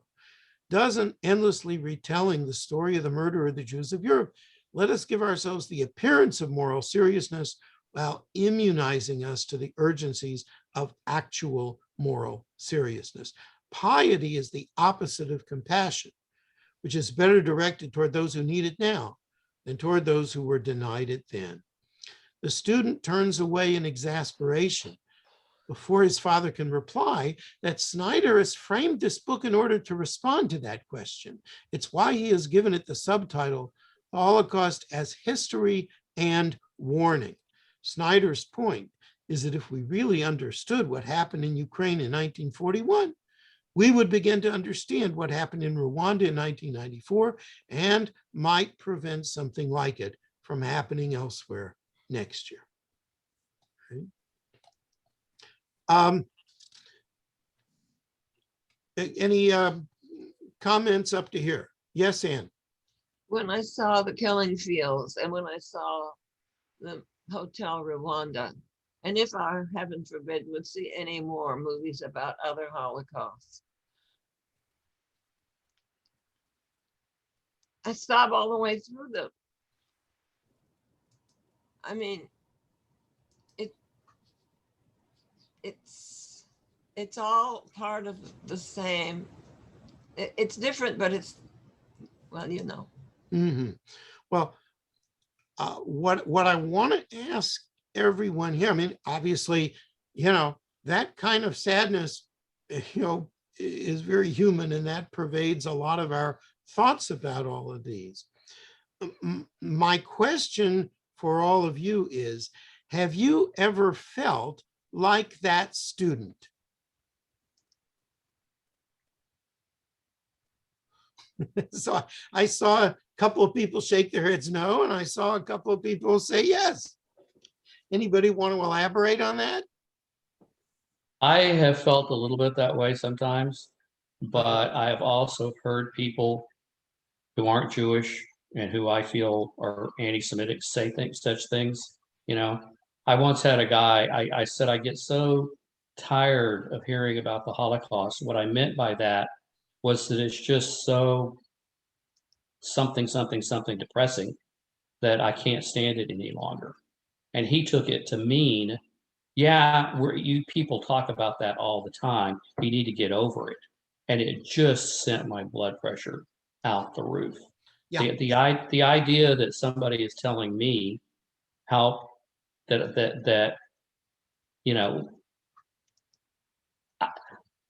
Speaker 3: Doesn't endlessly retelling the story of the murder of the Jews of Europe let us give ourselves the appearance of moral seriousness while immunizing us to the urgencies of actual moral seriousness? Piety is the opposite of compassion, which is better directed toward those who need it now than toward those who were denied it then. The student turns away in exasperation before his father can reply that Snyder has framed this book in order to respond to that question. It's why he has given it the subtitle, The Holocaust as History and Warning. Snyder's point is that if we really understood what happened in Ukraine in 1941, we would begin to understand what happened in Rwanda in 1994 and might prevent something like it from happening elsewhere next year. Okay. Any comments up to here? Yes, Ann?
Speaker 2: When I saw the killing fields and when I saw the Hotel Rwanda, and if I, heaven forbid, would see any more movies about other Holocausts, I sob all the way through them. I mean, it's all part of the same. It's different, but it's, well, you know.
Speaker 3: Mm-hmm. Well, what I want to ask everyone here, I mean, obviously, you know, that kind of sadness, you know, is very human, and that pervades a lot of our thoughts about all of these. My question for all of you is, have you ever felt like that student? So I saw a couple of people shake their heads no, and I saw a couple of people say yes. Anybody want to elaborate on that?
Speaker 7: I have felt a little bit that way sometimes, but I have also heard people who aren't Jewish and who I feel are anti-Semitic say such things. You know, I once had a guy, I said, I get so tired of hearing about the Holocaust. What I meant by that was that it's just so something depressing that I can't stand it any longer. And he took it to mean, yeah, you people talk about that all the time. You need to get over it. And it just sent my blood pressure out the roof.
Speaker 3: Yeah.
Speaker 7: The idea that somebody is telling me how that you know,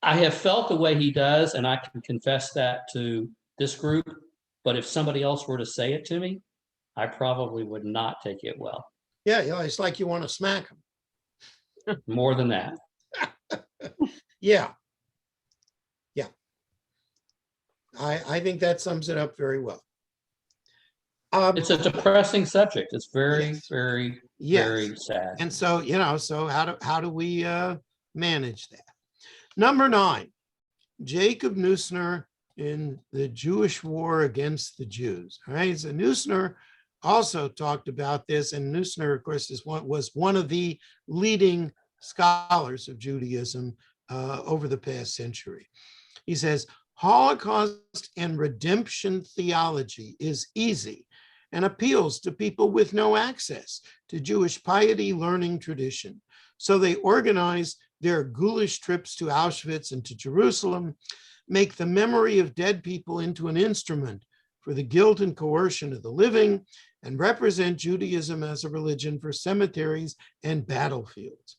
Speaker 7: I have felt the way he does, and I can confess that to this group. But if somebody else were to say it to me, I probably would not take it well.
Speaker 3: Yeah, it's like you want to smack them.
Speaker 7: More than that.
Speaker 3: Yeah. Yeah. I think that sums it up very well.
Speaker 7: It's a depressing subject. It's very,
Speaker 3: Yes.
Speaker 7: very,
Speaker 3: Yes.
Speaker 7: very sad.
Speaker 3: And so, you know, so how do we manage that? Number 9, Jacob Neusner in the Jewish War against the Jews. All right, so Neusner also talked about this, and Neusner, of course, was one of the leading scholars of Judaism over the past century. He says, Holocaust and redemption theology is easy and appeals to people with no access to Jewish piety, learning, tradition. So they organize their ghoulish trips to Auschwitz and to Jerusalem, make the memory of dead people into an instrument for the guilt and coercion of the living, and represent Judaism as a religion for cemeteries and battlefields.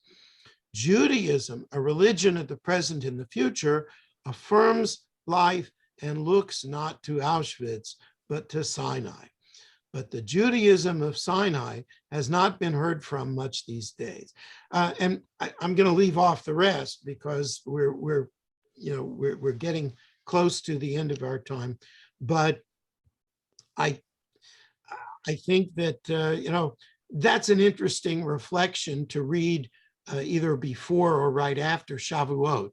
Speaker 3: Judaism, a religion of the present and the future, affirms life and looks not to Auschwitz, but to Sinai. But the Judaism of Sinai has not been heard from much these days. And I'm going to leave off the rest because we're getting close to the end of our time. But I think that that's an interesting reflection to read either before or right after Shavuot,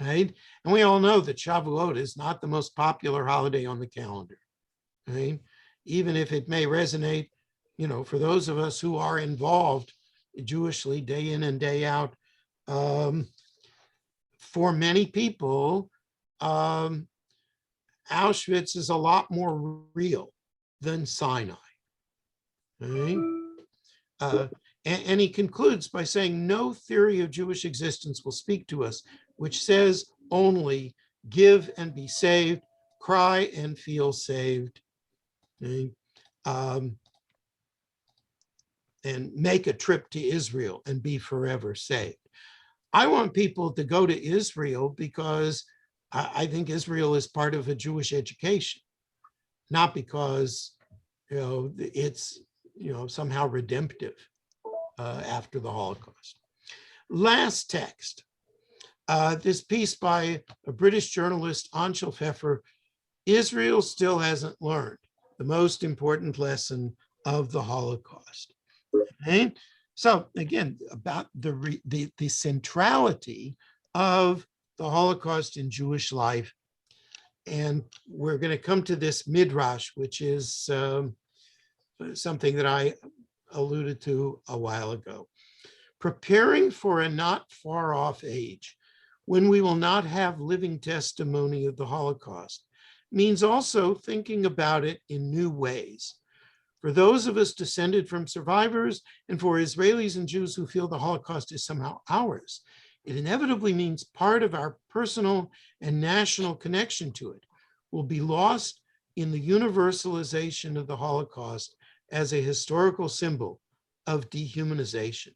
Speaker 3: right? And we all know that Shavuot is not the most popular holiday on the calendar, right? Even if it may resonate, for those of us who are involved Jewishly day in and day out, for many people, Auschwitz is a lot more real than Sinai. Right? And he concludes by saying, no theory of Jewish existence will speak to us, which says only give and be saved, cry and feel saved. Okay. And make a trip to Israel and be forever saved. I want people to go to Israel because I think Israel is part of a Jewish education, not because it's somehow redemptive after the Holocaust. Last text, this piece by a British journalist, Anshel Pfeffer, Israel still hasn't learned the most important lesson of the Holocaust. Okay? So again, about the centrality of the Holocaust in Jewish life. And we're going to come to this midrash, which is something that I alluded to a while ago. Preparing for a not far off age, when we will not have living testimony of the Holocaust, means also thinking about it in new ways. For those of us descended from survivors, and for Israelis and Jews who feel the Holocaust is somehow ours, it inevitably means part of our personal and national connection to it will be lost in the universalization of the Holocaust as a historical symbol of dehumanization.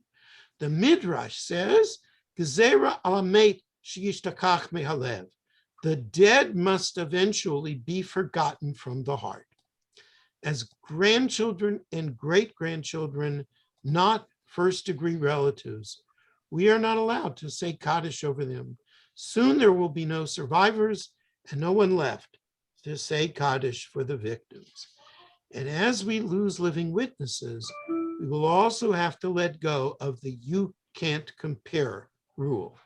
Speaker 3: The Midrash says, Gezerah al hamet sheyishtakach mehalev. The dead must eventually be forgotten from the heart. As grandchildren and great-grandchildren, not first-degree relatives, we are not allowed to say Kaddish over them. Soon there will be no survivors and no one left to say Kaddish for the victims. And as we lose living witnesses, we will also have to let go of the you can't compare rule.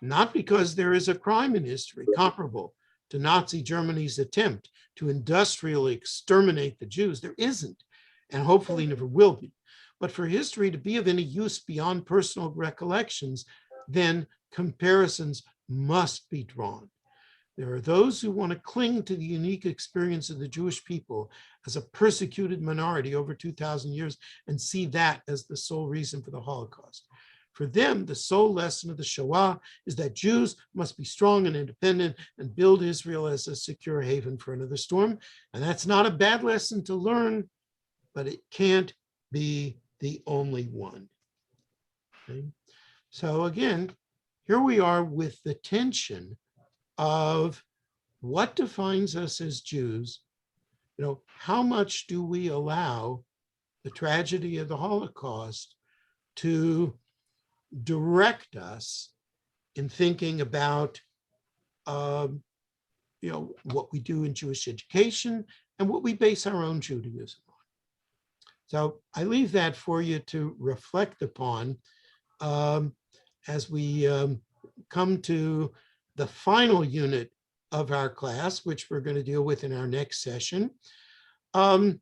Speaker 3: Not because there is a crime in history comparable to Nazi Germany's attempt to industrially exterminate the Jews. There isn't, and hopefully never will be. But for history to be of any use beyond personal recollections, then comparisons must be drawn. There are those who want to cling to the unique experience of the Jewish people as a persecuted minority over 2,000 years and see that as the sole reason for the Holocaust. For them, the sole lesson of the Shoah is that Jews must be strong and independent and build Israel as a secure haven for another storm. And that's not a bad lesson to learn, but it can't be the only one. Okay? So again, here we are with the tension of what defines us as Jews. You know, how much do we allow the tragedy of the Holocaust to direct us in thinking about, what we do in Jewish education and what we base our own Judaism on. So I leave that for you to reflect upon as we come to the final unit of our class, which we're going to deal with in our next session. Are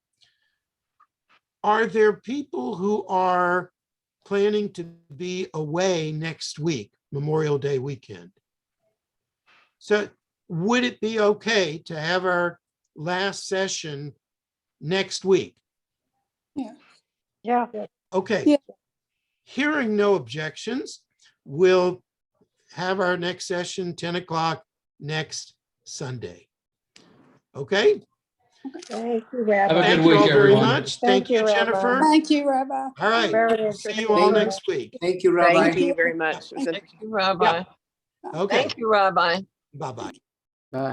Speaker 3: there people who are planning to be away next week, Memorial Day weekend? So would it be okay to have our last session next week?
Speaker 5: Yeah.
Speaker 3: Okay.
Speaker 10: Yeah.
Speaker 3: Hearing no objections, we'll have our next session 10 o'clock next Sunday. Okay?
Speaker 1: Thank you,
Speaker 7: Have a
Speaker 1: Rabbi.
Speaker 7: good
Speaker 3: Thank you
Speaker 7: week,
Speaker 3: all very
Speaker 7: everyone.
Speaker 3: much.
Speaker 5: Thank
Speaker 3: Thank you,
Speaker 5: you, Rabbi.
Speaker 3: Jennifer.
Speaker 10: Thank you, Rabbi.
Speaker 3: All right.
Speaker 5: Very
Speaker 3: See you all
Speaker 5: interesting.
Speaker 3: next week.
Speaker 12: Thank you, Rabbi.
Speaker 13: Thank you very much. It was a
Speaker 2: Thank you, Rabbi.
Speaker 3: Okay.
Speaker 2: Thank you, Rabbi.
Speaker 3: Bye-bye.